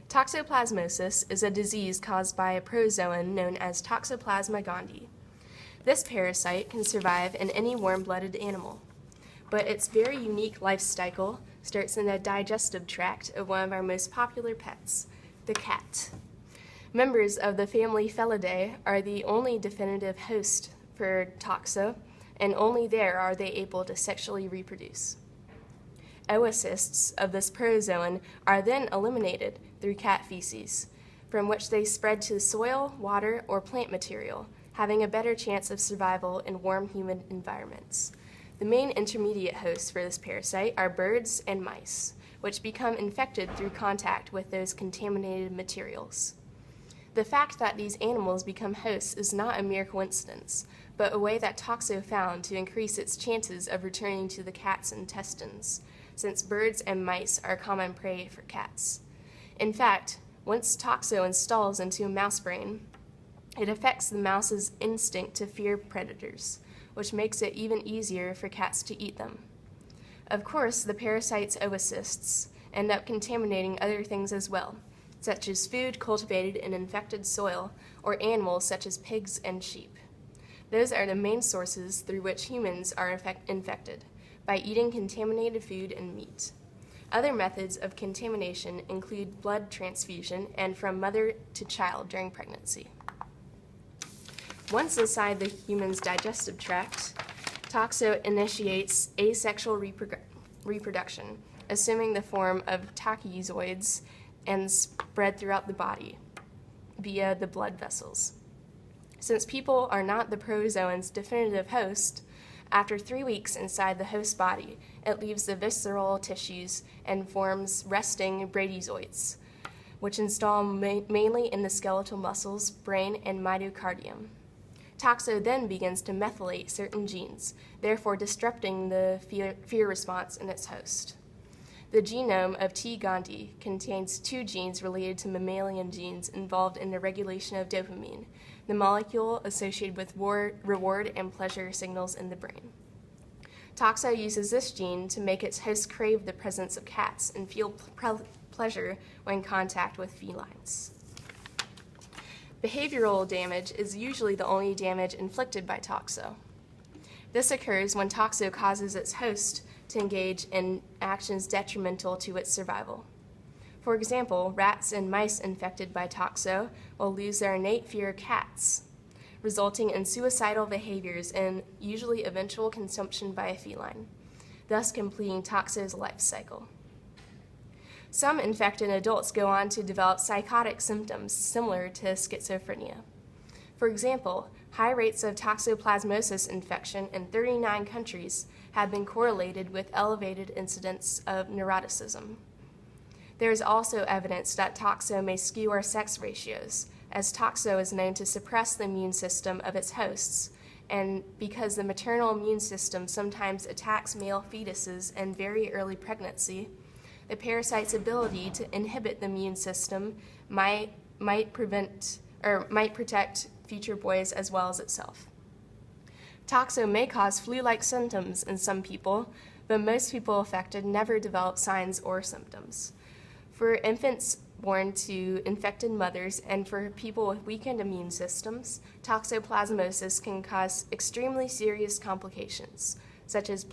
Toxoplasmosis is a disease caused by a protozoan known as Toxoplasma gondii. This parasite can survive in any warm-blooded animal, but its very unique life cycle starts in the digestive tract of one of our most popular pets, the cat. Members of the family Felidae are the only definitive host for toxo, and only there are they able to sexually reproduce. Oocysts of this protozoan are then eliminated through cat feces, from which they spread to soil, water, or plant material, having a better chance of survival in warm, humid environments. The main intermediate hosts for this parasite are birds and mice, which become infected through contact with those contaminated materials. The fact that these animals become hosts is not a mere coincidence, but a way that toxo found to increase its chances of returning to the cat's intestines, since birds and mice are common prey for cats. In fact, once toxo installs into a mouse brain, it affects the mouse's instinct to fear predators, which makes it even easier for cats to eat them. Of course, the parasite's oocysts end up contaminating other things as well, such as food cultivated in infected soil or animals such as pigs and sheep. Those are the main sources through which humans are infected, by eating contaminated food and meat. Other methods of contamination include blood transfusion and from mother to child during pregnancy. Once inside the human's digestive tract, toxo initiates asexual reproduction, assuming the form of tachyzoids and spread throughout the body via the blood vessels. Since people are not the protozoan's definitive host, after 3 weeks inside the host body, it leaves the visceral tissues and forms resting bradyzoids, which install mainly in the skeletal muscles, brain, and myocardium. Toxo then begins to methylate certain genes, therefore disrupting the fear response in its host. The genome of T. gondii contains 2 genes related to mammalian genes involved in the regulation of dopamine, the molecule associated with reward and pleasure signals in the brain. Toxo uses this gene to make its host crave the presence of cats and feel pleasure when in contact with felines. Behavioral damage is usually the only damage inflicted by toxo. This occurs when toxo causes its host to engage in actions detrimental to its survival. For example, rats and mice infected by toxo will lose their innate fear of cats, resulting in suicidal behaviors and usually eventual consumption by a feline, thus completing toxo's life cycle. Some infected adults go on to develop psychotic symptoms similar to schizophrenia. For example, high rates of toxoplasmosis infection in 39 countries have been correlated with elevated incidence of neuroticism. There is also evidence that toxo may skew our sex ratios, as toxo is known to suppress the immune system of its hosts, and because the maternal immune system sometimes attacks male fetuses in very early pregnancy, the parasite's ability to inhibit the immune system might protect future boys as well as itself. Toxo may cause flu-like symptoms in some people, but most people affected never develop signs or symptoms. For infants born to infected mothers and for people with weakened immune systems, toxoplasmosis can cause extremely serious complications, such as